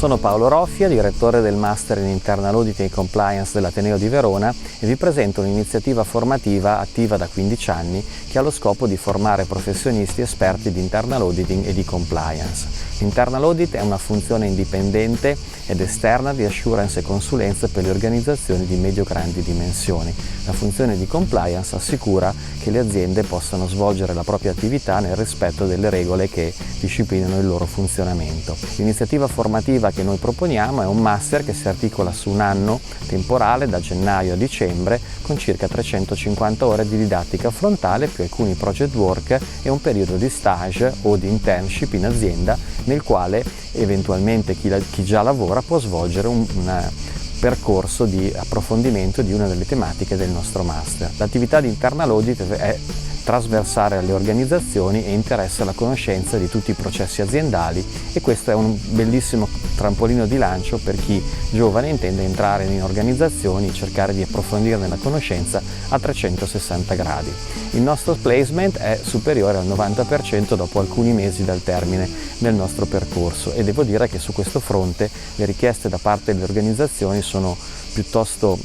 Sono Paolo Roffia, direttore del Master in Internal Audit and Compliance dell'Ateneo di Verona e vi presento un'iniziativa formativa attiva da 15 anni che ha lo scopo di formare professionisti esperti di Internal Auditing e di Compliance. L'Internal Audit è una funzione indipendente ed esterna di assurance e consulenza per le organizzazioni di medio-grandi dimensioni. La funzione di Compliance assicura che le aziende possano svolgere la propria attività nel rispetto delle regole che disciplinano il loro funzionamento. L'iniziativa formativa che noi proponiamo è un master che si articola su un anno temporale da gennaio a dicembre con circa 350 ore di didattica frontale più alcuni project work e un periodo di stage o di internship in azienda nel quale eventualmente chi già lavora può svolgere un percorso di approfondimento di una delle tematiche del nostro master. L'attività di Internal Audit è trasversale alle organizzazioni e interessa la conoscenza di tutti i processi aziendali e questo è un bellissimo trampolino di lancio per chi giovane intende entrare in organizzazioni e cercare di approfondirne la conoscenza a 360 gradi. Il nostro placement è superiore al 90% dopo alcuni mesi dal termine del nostro percorso e devo dire che su questo fronte le richieste da parte delle organizzazioni sono piuttosto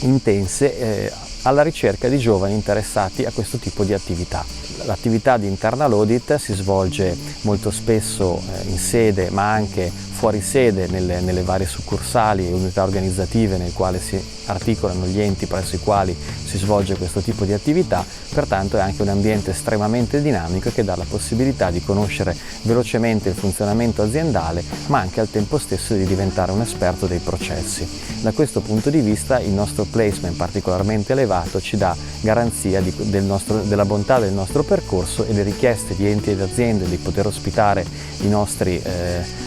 intense alla ricerca di giovani interessati a questo tipo di attività. L'attività di Internal Audit si svolge molto spesso in sede ma anche fuori sede nelle varie succursali e unità organizzative nel quale si articolano gli enti presso i quali si svolge questo tipo di attività, pertanto è anche un ambiente estremamente dinamico che dà la possibilità di conoscere velocemente il funzionamento aziendale ma anche al tempo stesso di diventare un esperto dei processi. Da questo punto di vista il nostro placement particolarmente elevato ci dà garanzia della bontà del nostro percorso e le richieste di enti ed aziende di poter ospitare i nostri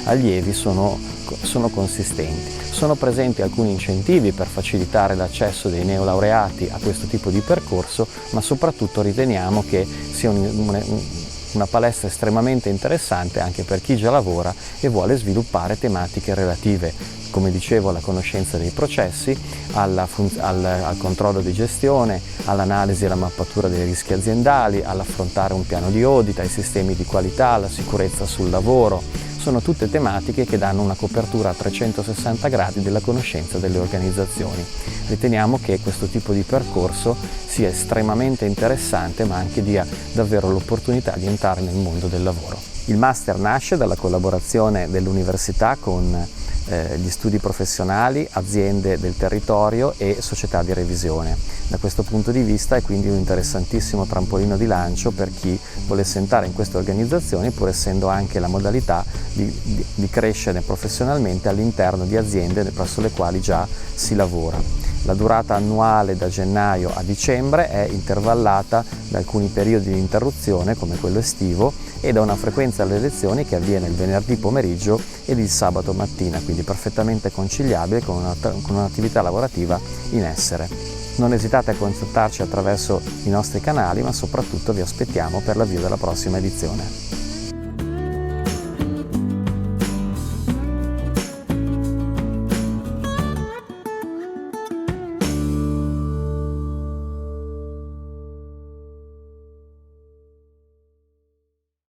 allievi sono consistenti. Sono presenti alcuni incentivi per facilitare l'accesso dei neolaureati a questo tipo di percorso, ma soprattutto riteniamo che sia una palestra estremamente interessante anche per chi già lavora e vuole sviluppare tematiche relative, come dicevo, alla conoscenza dei processi, al controllo di gestione, all'analisi e alla mappatura dei rischi aziendali, all'affrontare un piano di audit, ai sistemi di qualità, alla sicurezza sul lavoro. Sono tutte tematiche che danno una copertura a 360 gradi della conoscenza delle organizzazioni. Riteniamo che questo tipo di percorso sia estremamente interessante ma anche dia davvero l'opportunità di entrare nel mondo del lavoro. Il master nasce dalla collaborazione dell'università con gli studi professionali, aziende del territorio e società di revisione. Da questo punto di vista è quindi un interessantissimo trampolino di lancio per chi volesse entrare in queste organizzazioni, pur essendo anche la modalità di crescere professionalmente all'interno di aziende presso le quali già si lavora. La durata annuale da gennaio a dicembre è intervallata da alcuni periodi di interruzione come quello estivo e da una frequenza alle lezioni che avviene il venerdì pomeriggio ed il sabato mattina, quindi perfettamente conciliabile con un'attività lavorativa in essere. Non esitate a contattarci attraverso i nostri canali, ma soprattutto vi aspettiamo per l'avvio della prossima edizione.